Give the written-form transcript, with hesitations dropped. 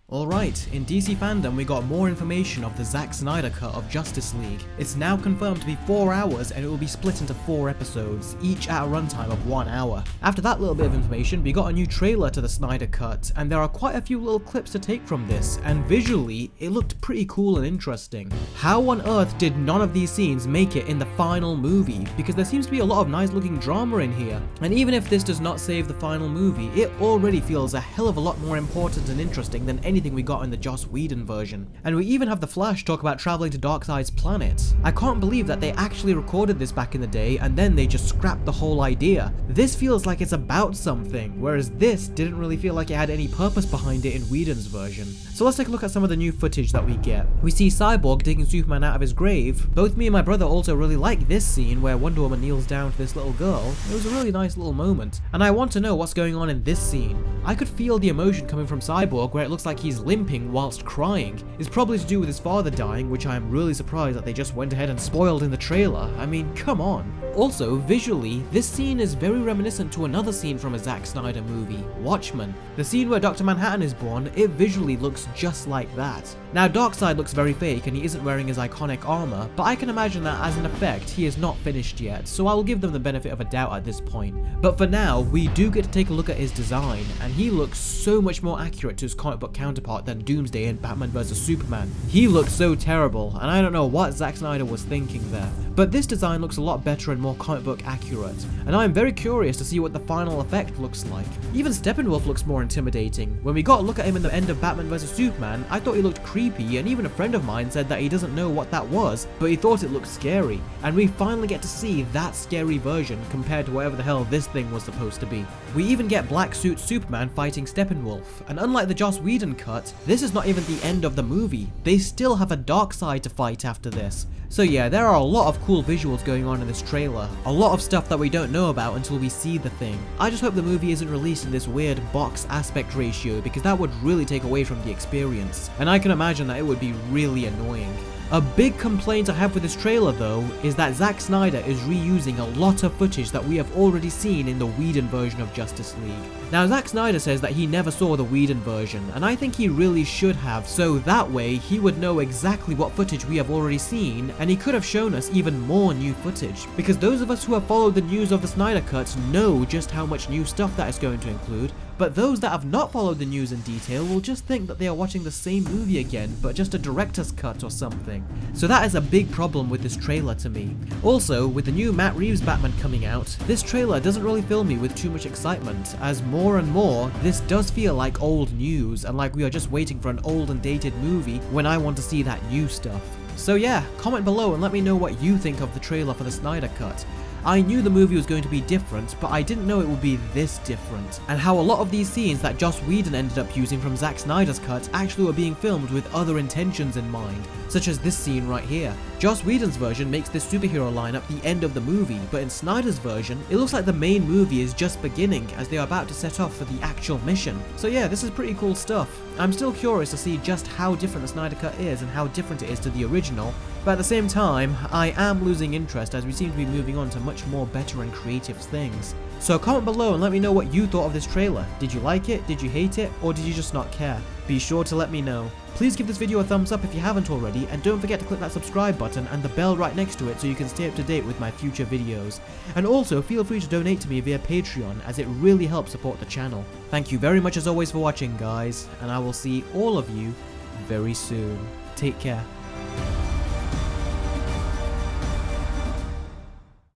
Alright, in DC Fandome we got more information of the Zack Snyder Cut of Justice League. It's now confirmed to be 4 hours and it will be split into 4 episodes, each at a runtime of 1 hour. After that little bit of information, we got a new trailer to the Snyder Cut, and there are quite a few little clips to take from this, and visually, it looked pretty cool and interesting. How on earth did none of these scenes make it in the final movie? Because there seems to be a lot of nice looking drama in here. And even if this does not save the final movie, it already feels a hell of a lot more important and interesting than anything we got in the Joss Whedon version. And we even have the Flash talk about traveling to Darkseid's planet. I can't believe that they actually recorded this back in the day and then they just scrapped the whole idea. This feels like it's about something, whereas this didn't really feel like it had any purpose behind it in Whedon's version. So let's take a look at some of the new footage that we get. We see Cyborg digging Superman out of his grave. Both me and my brother also really like this scene where Wonder Woman kneels down to this little girl. It was a really nice little moment. And I want to know what's going on in this scene. I could feel the emotion coming from Cyborg where it looks like he's limping whilst crying. It's probably to do with his father dying, which I'm really surprised that they just went ahead and spoiled in the trailer. I mean, come on. Also, visually, this scene is very reminiscent to another scene from a Zack Snyder movie, Watchmen. The scene where Dr. Manhattan is born, it visually looks just like that. Now, Darkseid looks very fake and he isn't wearing his iconic armor, but I can imagine that as an effect, he is not finished yet, so I will give them the benefit of a doubt at this point. But for now, we do get to take a look at his design, and he looks so much more accurate to his comic book counterpart than Doomsday in Batman vs Superman. He looks so terrible, and I don't know what Zack Snyder was thinking there. But this design looks a lot better and more comic book accurate, and I'm very curious to see what the final effect looks like. Even Steppenwolf looks more intimidating. When we got a look at him in the end of Batman vs Superman, I thought he looked creepy, and even a friend of mine said that he doesn't know what that was, but he thought it looked scary. And we finally get to see that scary version compared to whatever the hell this thing was supposed to be. We even get Black Suit Superman fighting Steppenwolf, and unlike the Joss Whedon cut, this is not even the end of the movie. They still have a Darkseid to fight after this. So yeah, there are a lot of cool visuals going on in this trailer, a lot of stuff that we don't know about until we see the thing. I just hope the movie isn't released in this weird box aspect ratio, because that would really take away from the experience, and I can imagine that it would be really annoying. A big complaint I have with this trailer though, is that Zack Snyder is reusing a lot of footage that we have already seen in the Whedon version of Justice League. Now Zack Snyder says that he never saw the Whedon version, and I think he really should have, so that way he would know exactly what footage we have already seen, and he could have shown us even more new footage, because those of us who have followed the news of the Snyder Cut know just how much new stuff that is going to include, but those that have not followed the news in detail will just think that they are watching the same movie again, but just a director's cut or something. So that is a big problem with this trailer to me. Also, with the new Matt Reeves Batman coming out, this trailer doesn't really fill me with too much excitement, as more and more, this does feel like old news, and like we are just waiting for an old and dated movie when I want to see that new stuff. So yeah, comment below and let me know what you think of the trailer for the Snyder Cut. I knew the movie was going to be different, but I didn't know it would be this different, and how a lot of these scenes that Joss Whedon ended up using from Zack Snyder's cut actually were being filmed with other intentions in mind, such as this scene right here. Joss Whedon's version makes this superhero lineup the end of the movie, but in Snyder's version, it looks like the main movie is just beginning as they are about to set off for the actual mission. So yeah, this is pretty cool stuff. I'm still curious to see just how different the Snyder Cut is and how different it is to the original, but at the same time, I am losing interest as we seem to be moving on to much more better and creative things. So comment below and let me know what you thought of this trailer. Did you like it? Did you hate it? Or did you just not care? Be sure to let me know. Please give this video a thumbs up if you haven't already, and don't forget to click that subscribe button and the bell right next to it so you can stay up to date with my future videos. And also feel free to donate to me via Patreon, as it really helps support the channel. Thank you very much as always for watching, guys, and I will see all of you very soon. Take care.